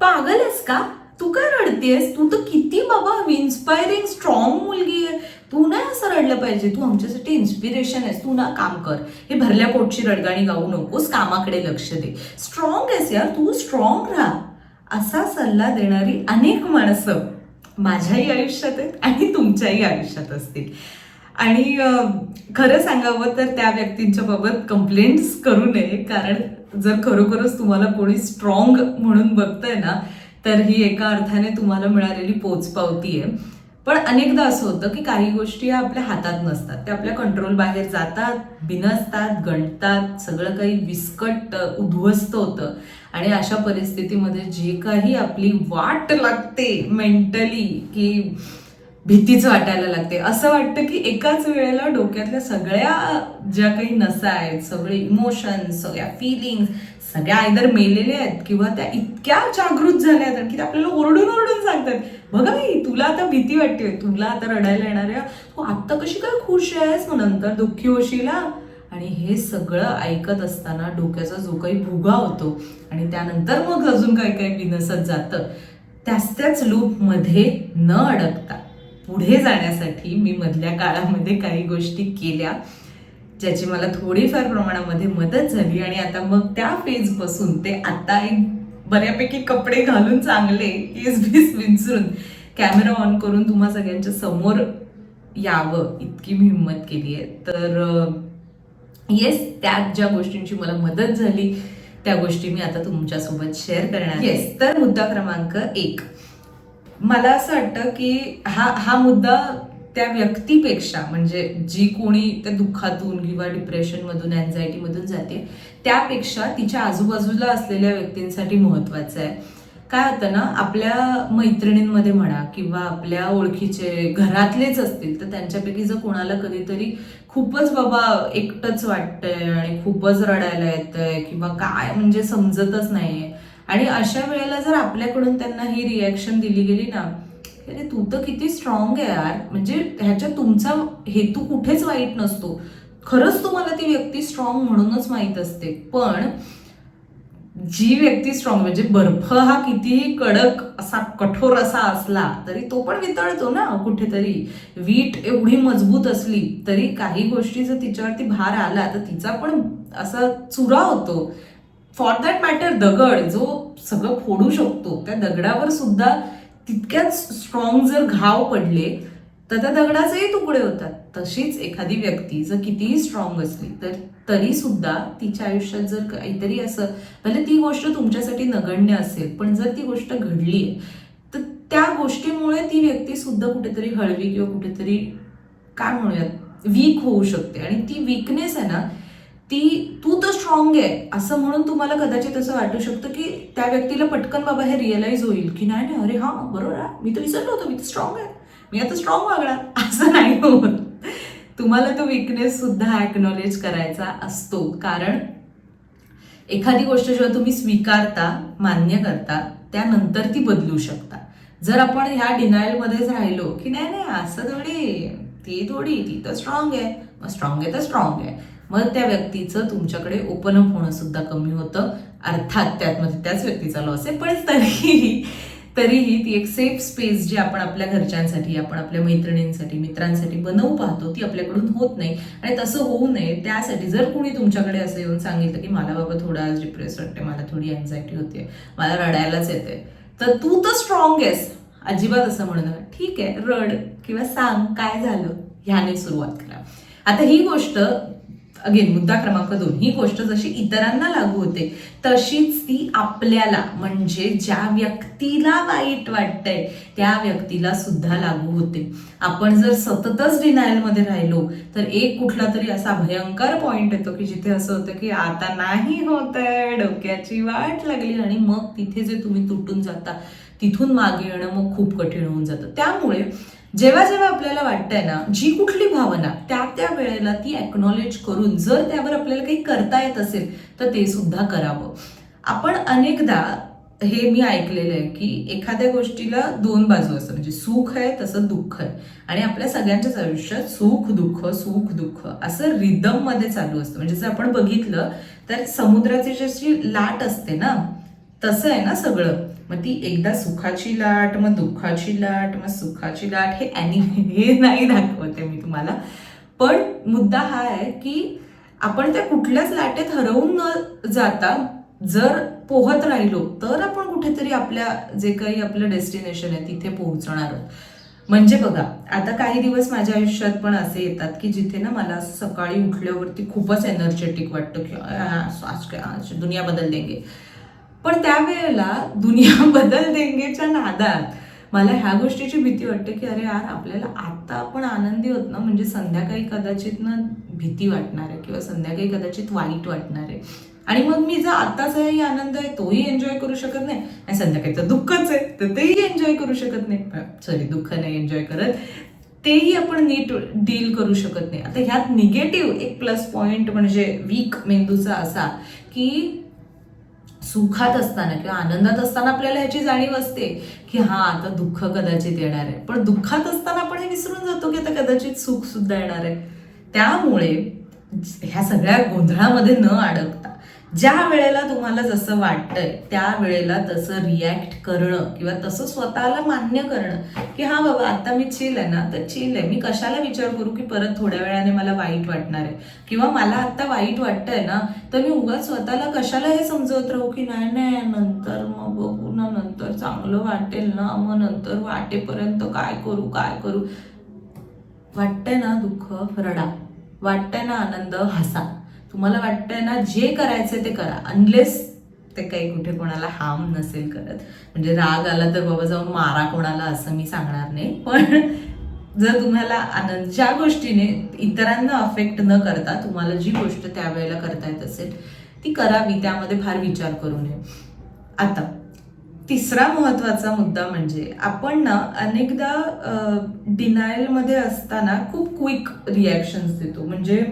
पागल आहेस का? तू काय रडतेस? तू तर किती बाबा इन्स्पायरिंग स्ट्रॉंग मुलगी आहे. तू नाही असं रडलं पाहिजे. तू आमच्यासाठी इन्स्पिरेशन आहेस. तू ना काम कर, हे भरल्या पोटची रडगाणी गाऊ नकोस, कामाकडे लक्ष दे. स्ट्रॉंग आहेस यार, तू स्ट्रॉंग राहा. असा सल्ला देणारी अनेक माणसं माझ्याही आयुष्यात आहेत आणि तुमच्याही आयुष्यात असतील. आणि खरं सांगावं तर त्या व्यक्तींच्या बाबत कंप्लेंट्स करू नये, कारण जर खरोखरच तुम्हाला कोणी स्ट्रॉंग म्हणून बघतंय ना, तर ही एका अर्थाने तुम्हाला मिळालेली पोचपावती आहे. पण अनेकदा असं होतं की काही गोष्टी या आपल्या हातात नसतात, त्या आपल्या कंट्रोल बाहेर जातात, बिनसतात, गणतात, सगळं काही विस्कट उद्ध्वस्त होतं. आणि अशा परिस्थितीमध्ये जे काही आपली वाट लागते मेंटली, की भीतीच वाटायला लागते. असं वाटतं की एकाच वेळेला डोक्यातल्या सगळ्या ज्या काही नसा आहेत, सगळे इमोशन्स, सगळ्या फिलिंग्स, सगळ्या आयदर मेलेल्या आहेत किंवा त्या इतक्या जागृत झाल्या आहेत की त्या आपल्याला ओरडून ओरडून सांगतात, बघा बाई तुला आता भीती वाटते, तुला आता रडायला येणार आहे, तू आत्ता कशी काय खुश आहेस, मग नंतर दुःखी होशीला. आणि हे सगळं ऐकत असताना डोक्याचा जो काही भुगा होतो आणि त्यानंतर मग अजून काय काय बिनसत जातं, त्याच लूपमध्ये न अडकता पुढे जाण्यासाठी मी मधल्या काळामध्ये काही गोष्टी केल्या, ज्याची मला थोडीफार प्रमाणामध्ये मदत झाली. आणि आता मग त्या फेजपासून ते आता एक बऱ्यापैकी कपडे घालून चांगले केस बीस विंचरून कॅमेरा ऑन करून तुम्हा सगळ्यांच्या समोर यावं इतकी मी हिंमत केली आहे. तर येस, त्यात ज्या गोष्टींची मला मदत झाली त्या गोष्टी मी आता तुमच्यासोबत शेअर करणार. येस, तर मुद्दा क्रमांक 1, मला असं वाटतं की हा मुद्दा त्या व्यक्तीपेक्षा, म्हणजे जी कोणी त्या दुःखातून किंवा डिप्रेशनमधून, अँझायटीमधून जाते, त्यापेक्षा तिच्या आजूबाजूला असलेल्या व्यक्तींसाठी महत्वाचं आहे. काय होतं ना, आपल्या मैत्रिणींमध्ये म्हणा किंवा आपल्या ओळखीचे घरातलेच असतील, तर त्यांच्यापैकी जर कोणाला कधीतरी खूपच बाबा एकटंच वाटतंय आणि खूपच रडायला येतंय किंवा काय म्हणजे समजतच नाहीये, आणि अशा वेळेला जर आपल्याकडून त्यांना ही रिॲक्शन दिली गेली ना, अरे तू तर किती स्ट्रॉंग आहे यार, म्हणजे ह्याच्यात तुमचा हेतू कुठेच वाईट नसतो, खरंच तुम्हाला ती व्यक्ती स्ट्रॉंग म्हणूनच माहीत असते. पण जी व्यक्ती स्ट्रॉंग, म्हणजे बर्फ हा कितीही कडक असा कठोर असा असला तरी तो पण वितळतो ना कुठेतरी. वीट एवढी मजबूत असली तरी काही गोष्टी जर तिच्यावरती भार आला तर तिचा पण असा चुरा होतो. फॉर दॅट मॅटर दगड जो सगळं फोडू शकतो, त्या दगडावर सुद्धा तितक्याच स्ट्रॉंग जर घाव पडले तर त्या दगडाचेही तुकडे होतात. तशीच एखादी व्यक्ती जर कितीही स्ट्रॉंग असली तर तरी सुद्धा तिच्या आयुष्यात जर काहीतरी असं, भले ती गोष्ट तुमच्यासाठी नगण्य असेल, पण जर ती गोष्ट घडलीय तर त्या गोष्टीमुळे ती व्यक्ती सुद्धा कुठेतरी हळवी किंवा कुठेतरी काय म्हणूयात वीक होऊ शकते. आणि ती वीकनेस आहे ना, ती तू तर स्ट्रॉंग आहे असं म्हणून तुम्हाला कदाचित असं वाटू शकतं की त्या व्यक्तीला पटकन बाबा हे रिअलाइज होईल की नाही नाही, अरे हा बरोबर आहे, मी तर विसरलो होतो, मी तर स्ट्रॉंग आहे, मी आता स्ट्रॉंग वागणार, असं नाही होत. तुम्हाला तो विकनेस सुद्धा ऍक्नॉलेज करायचा असतो, कारण एखादी गोष्ट जेव्हा तुम्ही स्वीकारता, मान्य करता, त्यानंतर ती बदलू शकता. जर आपण ह्या डिनायलमध्येच राहिलो की नाही नाही असं थोडी, ती थोडी, ती तर स्ट्रॉंग आहे, मग स्ट्रॉंग आहे तर स्ट्रॉंग आहे, मग त्या व्यक्तीचं तुमच्याकडे ओपन अप होणं सुद्धा कमी होतं. अर्थात त्यातमध्ये त्याच व्यक्तीचा लॉस आहे, पण तरीही ती एक सेफ स्पेस जी आपण आपल्या घरच्यांसाठी, आपण आपल्या मैत्रिणींसाठी, मित्रांसाठी बनवू पाहतो, ती आपल्याकडून होत नाही. आणि तसं होऊ नये त्यासाठी जर कोणी तुमच्याकडे असं येऊन सांगितलं की मला बाबा थोडं आज डिप्रेस वाटते, मला थोडी अँझायटी होते, मला रडायलाच येते, तर तू तर स्ट्रॉंग आहेस, अजिबात असं म्हणणं. ठीक आहे, रड किंवा सांग काय झालं, ह्याने सुरुवात करा. आता ही गोष्ट अगेन मुद्दा क्रमांक 2, ही गोष्ट जशी इतरांना लागू होते तशीच ती आपल्याला, म्हणजे ज्या व्यक्तीला वाईट वाटतंय त्या व्यक्तीला सुद्धा लागू होते. आपण जर सततच डिनायलमध्ये राहिलो तर एक कुठला तरी असा भयंकर पॉइंट येतो की जिथे असं होतं की आता नाही होतंय, डोक्याची वाट लागली, आणि मग तिथे जे तुम्ही तुटून जाता तिथून मागे येणं मग खूप कठीण होऊन जातं. त्यामुळे जेव्हा जेव्हा आपल्याला वाटतंय ना, जी कुठली भावना त्या वेळेला ती ऍक्नॉलेज करून जर त्यावर आपल्याला काही करता येत असेल तर ते सुद्धा करावं. आपण अनेकदा हे मी ऐकलेलं आहे की एखाद्या गोष्टीला 2 बाजू असतात, म्हणजे सुख आहे तसं दुःख आहे, आणि आपल्या सगळ्यांच्याच आयुष्यात सुख दुःख असं रिदम मध्ये चालू असतं. म्हणजे जर आपण बघितलं तर समुद्राची जशी लाट असते ना, तसं आहे ना सगळं. मग ती एकदा सुखाची लाट, मग दुःखाची लाट, मग सुखाची लाट, हे नाही दाखवते मी तुम्हाला. पण मुद्दा हा आहे की आपण त्या कुठल्याच लाटेत हरवून न जाता जर पोहत राहिलो तर आपण कुठेतरी आपल्या जे काही आपलं डेस्टिनेशन आहे तिथे पोहोचणार आहोत. म्हणजे बघा, आता काही दिवस माझ्या आयुष्यात पण असे येतात की जिथे ना मला सकाळी उठल्यावरती खूपच एनर्जेटिक वाटतं की आज दुनिया बदल देंगे. पण त्यावेळेला दुनिया बदल देंगेच्या नादात मला ह्या गोष्टीची भीती वाटते की अरे यार, आपल्याला आता आपण आनंदी होत ना, म्हणजे संध्याकाळी कदाचित ना भीती वाटणार आहे किंवा संध्याकाळी कदाचित वाईट वाटणार आहे. आणि मग मी जर आताचाही आनंद आहे तोही एन्जॉय करू शकत नाही, आणि संध्याकाळीचं दुःखच आहे तर तेही एन्जॉय करू शकत नाही. सॉरी, दुःख नाही एन्जॉय करत, तेही आपण नीट डील करू शकत नाही. आता ह्यात निगेटिव्ह एक प्लस पॉइंट म्हणजे वीक मेंदूचा असा की सुखात असताना किंवा आनंदात असताना आपल्याला ह्याची जाणीव असते की हा आता दुःख कदाचित येणार आहे, पण दुःखात असताना आपण हे विसरून जातो की आता कदाचित सुख सुद्धा येणार आहे. त्यामुळे ह्या सगळ्या गोंधळामध्ये न अडकता ज्या वेळेला तुम्हाला जसं वाटतंय त्या वेळेला तसं रिॲक्ट करणं किंवा तसं स्वतःला मान्य करणं की हा बाबा आता मी चिल आहे ना, तर चिल आहे, मी कशाला विचार करू की परत थोड्या वेळाने मला वाईट वाटणार आहे, किंवा मला आता वाईट वाटतंय ना तर मी उगाच स्वतःला कशाला हे समजवत राहू की नाही नाही नंतर मग बघू ना, नंतर चांगलं वाटेल ना, मग नंतर वाटेपर्यंत काय करू. वाटतंय ना दुःख, रडा. वाटतंय ना आनंद, हसा. तुम्हाला वाटतंय ना जे करायचं ते करा, अनलेस ते काही कुठे कोणाला हार्म नसेल करत. म्हणजे राग आला तर बाबा जाऊन मारा कोणाला असं मी सांगणार नाही, पण जर तुम्हाला आनंद ज्या गोष्टीने इतरांना अफेक्ट न करता तुम्हाला जी गोष्ट त्यावेळेला करता येत असेल ती करावी, त्यामध्ये फार विचार करू नये. आता तिसरा महत्वाचा मुद्दा म्हणजे आपण ना अनेकदा डिनायलमध्ये असताना खूप क्विक रिॲक्शन्स देतो. म्हणजे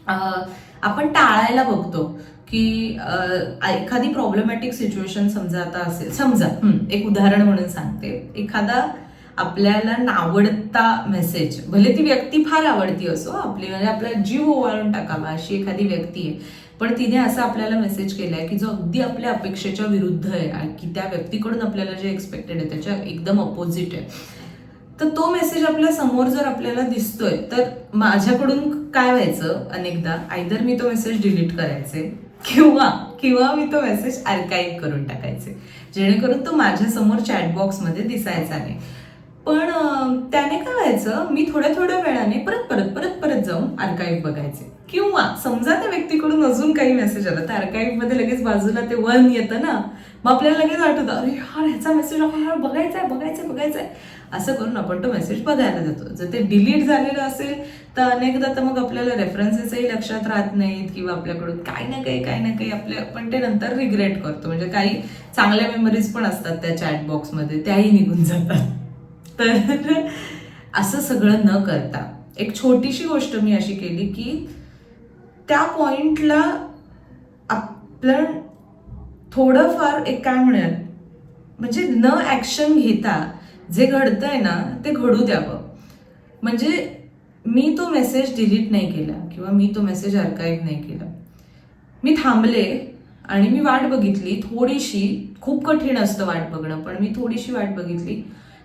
आपण टाळायला बघतो की एखादी प्रॉब्लेमॅटिक सिच्युएशन समजा आता असेल, समजा एक उदाहरण म्हणून सांगते, एखादा आपल्याला नावडता मेसेज, भले ती व्यक्ती फार आवडती असो आपली, म्हणजे आपला जीव ओवाळून टाकावा अशी एखादी व्यक्ती आहे, पण तिने असं आपल्याला मेसेज केलाय की जो अगदी आपल्या अपेक्षेच्या विरुद्ध आहे की त्या व्यक्तीकडून आपल्याला जे एक्सपेक्टेड आहे त्याच्या एकदम अपोजिट आहे. तर तो मेसेज आपल्या समोर जर आपल्याला दिसतोय तर माझ्याकडून काय व्हायचं अनेकदा, आयदर मी तो मेसेज डिलीट करायचे किंवा मी तो मेसेज आर्काईव्ह करून टाकायचे, जेणेकरून तो माझ्या समोर चॅटबॉक्समध्ये दिसायचा नाही. पण त्याने काय व्हायचं, मी थोड्या वेळाने परत जाऊन आर्काईव्ह बघायचे, किंवा समजा त्या व्यक्तीकडून अजून काही मेसेज आला तर आर्काईव्ह मध्ये लगेच बाजूला ते 1 येतं ना, मग आपल्याला लगेच आठवतं अरे हा ह्याचा मेसेज बघायचा असं करून आपण तो मेसेज बघायला जातो. जर ते डिलीट झालेलं असेल तर अनेकदा तर मग आपल्याला रेफरन्सेसही लक्षात राहत नाहीत, किंवा आपल्याकडून काही ना काही आपण ते नंतर रिग्रेट करतो. म्हणजे काही चांगल्या मेमरीज पण असतात त्या चॅटबॉक्समध्ये, त्याही निघून जातात. तर असं सगळं न करता एक छोटीशी गोष्ट मी अशी केली की त्या पॉइंटला आपलं थोडंफार एक काय म्हणूयात, म्हणजे न ऍक्शन घेता जे घडतंय ना ते घडू द्यावं. म्हणजे मी तो मेसेज डिलीट नाही केला किंवा मी तो मेसेज आर्काईव्ह नाही केला, मी थांबले आणि मी वाट बघितली थोडीशी. खूप कठीण असतं वाट बघणं, पण मी थोडीशी वाट बघितली.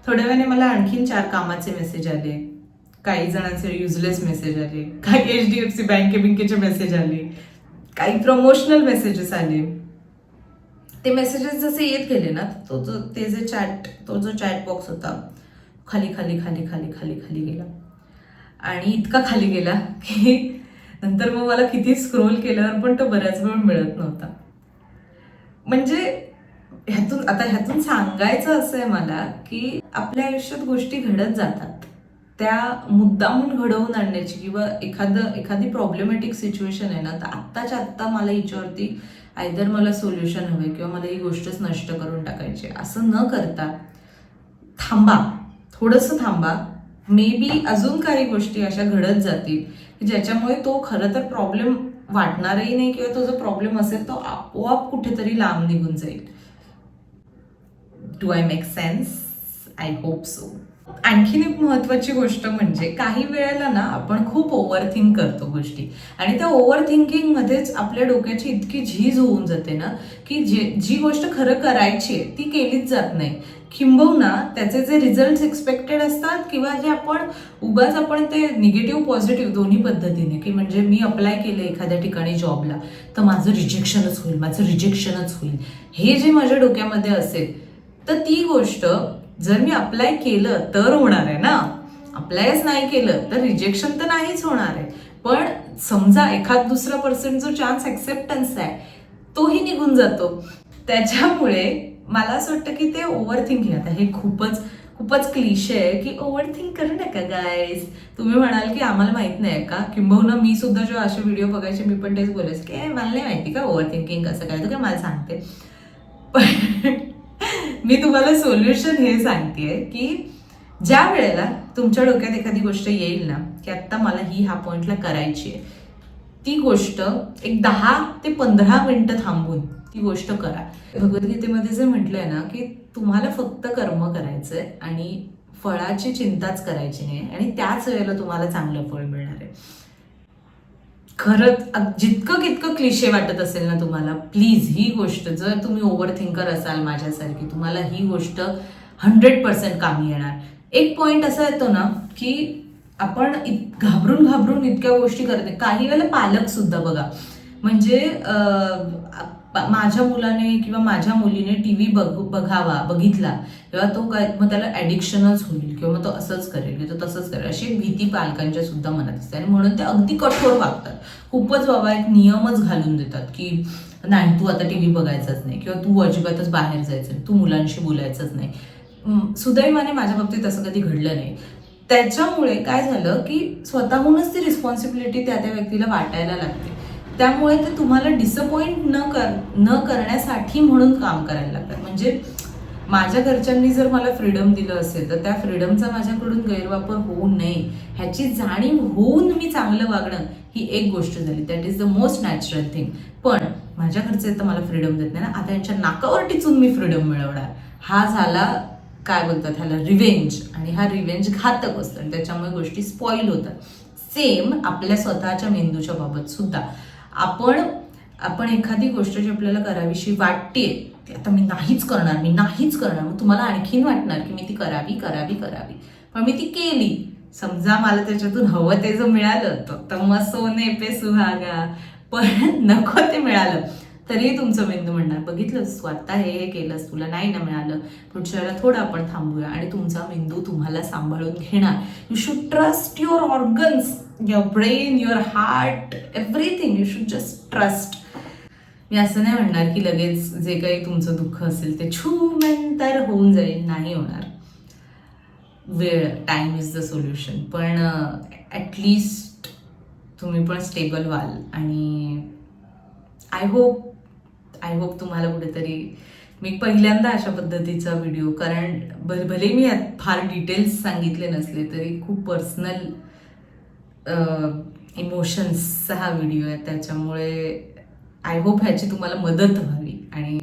थोड्या वेळाने मला आणखीन 4 कामाचे मेसेज आले, काही जणांचे युजलेस मेसेज आले, काही HDFC बँकेचे मेसेज आले, काही प्रमोशनल मेसेजेस आले. ते मेसेजेस जसे येत गेले ना, तो जो चॅट बॉक्स होता खाली गेला, आणि इतका खाली गेला की नंतर मग मला किती स्क्रोल केल्यावर पण तो बऱ्याच वेळ मिळत नव्हता. म्हणजे ह्यातून सांगायचं असं आहे मला की आपल्या आयुष्यात गोष्टी घडत जातात, त्या मुद्दामून घडवून आणण्याची, किंवा एखादी प्रॉब्लेमॅटिक सिच्युएशन आहे ना, तर आत्ताच्या आत्ता मला हिच्यावरती आयदर मला सोल्युशन हवे किंवा मला ही गोष्टच नष्ट करून टाकायची, असं न करता थोडंसं थांबा. मे बी अजून काही गोष्टी अशा घडत जातील की ज्याच्यामुळे तो खरं तर प्रॉब्लेम वाटणारही नाही, किंवा तो जो प्रॉब्लेम असेल तो आपोआप कुठेतरी लांब निघून जाईल. Do I make sense? I hope so. आणखीन एक महत्वाची गोष्ट म्हणजे काही वेळेला ना आपण खूप ओव्हरथिंक करतो गोष्टी, आणि त्या ओव्हर थिंकिंग मध्येच आपल्या डोक्याची इतकी झीज होऊन जाते ना की जी गोष्ट खरं करायची आहे ती केलीच जात नाही. किंबहुना त्याचे जे रिझल्ट एक्सपेक्टेड असतात किंवा जे आपण ते निगेटिव्ह पॉझिटिव्ह दोन्ही पद्धतीने, की म्हणजे मी अप्लाय केलं एखाद्या ठिकाणी जॉबला तर माझं रिजेक्शनच होईल, हे जे माझ्या डोक्यामध्ये असेल तर ती गोष्ट जर मी अप्लाय केलं तर होणार आहे ना. अप्लायच नाही केलं तर रिजेक्शन तर नाहीच होणार आहे. पण समजा एखाद दुसरा पर्सेंट जो चान्स ऍक्सेप्टन्स आहे तोही निघून जातो. त्याच्यामुळे मला असं वाटतं की ते ओव्हर थिंकिंग, आता हे खूपच खूपच क्लिशे आहे की ओव्हर थिंक करू नका गाईज. तुम्ही म्हणाल की आम्हाला माहित नाही का, किंबहुना मी सुद्धा जेव्हा असे व्हिडिओ बघायचे मी पण तेच बोलायचे की मला नाही माहिती का ओव्हर थिंकिंग कसं करायचं, काय मला सांगते. पण मी तुम्हाला सोल्युशन हे सांगतेय की ज्या वेळेला तुमच्या डोक्यात एखादी गोष्ट येईल ना की आता मला ह्या पॉइंटला करायची आहे, ती गोष्ट एक 10 ते 15 मिनिटं थांबून ती गोष्ट करा. भगवद्गीतेमध्ये जे म्हटलंय ना की तुम्हाला फक्त कर्म करायचंय आणि फळाची चिंताच करायची नाही, आणि त्याच वेळेला तुम्हाला चांगलं फळ मिळणार आहे. खरंच जितकं कितकं क्लिशे वाटत असेल ना तुम्हाला, प्लीज ही गोष्ट, जर तुम्ही ओव्हर थिंकर असाल माझ्यासारखी, तुम्हाला ही गोष्ट 100% कामी येणार. एक पॉइंट असा येतो ना की आपण घाबरून घाबरून इतक्या गोष्टी करते. काही वेळेला पालक सुद्धा बघा, म्हणजे माझ्या मुलाने किंवा माझ्या मुलीने टीव्ही बघितला किंवा तो काय, मग त्याला ॲडिक्शनच होईल किंवा मग तो असंच करेल किंवा तो तसंच करेल, अशी एक भीती पालकांच्या सुद्धा मनात असते. आणि म्हणून ते अगदी कठोर वागतात. खूपच बाबा एक नियमच घालून देतात की नाही तू आता टीव्ही बघायचाच नाही किंवा तू अजिबातच बाहेर जायचं नाही, तू मुलांशी बोलायचंच नाही. सुदैवाने माझ्या बाबतीत असं कधी घडलं नाही. त्याच्यामुळे काय झालं की स्वतःहूनच ती रिस्पॉन्सिबिलिटी त्या व्यक्तीला वाटायला लागते. त्यामुळे ते तुम्हाला डिसअपॉइंट न करण्यासाठी म्हणून काम करायला लागतात. म्हणजे माझ्या घरच्यांनी जर मला फ्रीडम दिलं असेल तर त्या फ्रीडमचा माझ्याकडून गैरवापर होऊ नये ह्याची जाणीव होऊन मी चांगलं वागणं ही एक गोष्ट झाली. That is the most natural thing. पण माझ्या घरचे तर मला फ्रीडम देत नाही ना, आता यांच्या नाकावर टिचून मी फ्रीडम मिळवणार, हा झाला काय बोलतात ह्याला रिव्हेंज. आणि हा रिव्हेंज घातक असतो आणि त्याच्यामुळे गोष्टी स्पॉईल होतात. सेम आपल्या स्वतःच्या मेंदूच्या बाबत सुद्धा आपण एखादी गोष्ट जी आपल्याला करावीशी वाटते ती आता मी नाहीच करणार, मग तुम्हाला आणखीन वाटणार की मी ती करावी. पण मी ती केली, समजा मला त्याच्यातून हवं ते जर मिळालं तर मग सोने पे सुहागा, पण नको ते मिळालं तरी तुमचं मेंदू म्हणणार बघितलंस तू आता हे केलंस, तुला नाही ना मिळालं, पुढच्या वेळेला थोडं आपण थांबूया. आणि तुमचा मेंदू तुम्हाला सांभाळून घेणार. You should trust your organs, your brain, your heart, everything. You should just trust. मी असं नाही म्हणणार की लगेच जे काही तुमचं दुःख असेल ते नंतर होऊन जाईल, नाही होणार. वेळ, टाइम इज द सोल्युशन. पण ॲटलिस्ट तुम्ही पण स्टेबल व्हाल. आणि आय होप तुम्हाला कुठेतरी, मी पहिल्यांदा अशा पद्धतीचा व्हिडिओ, कारण भले मी फार डिटेल्स सांगितले नसले तरी खूप पर्सनल इमोशन्सचा हा व्हिडिओ आहे. त्याच्यामुळे आय होप ह्याची तुम्हाला मदत व्हावी, आणि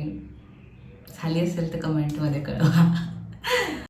झाली असेल तर कमेंटमध्ये कळवा.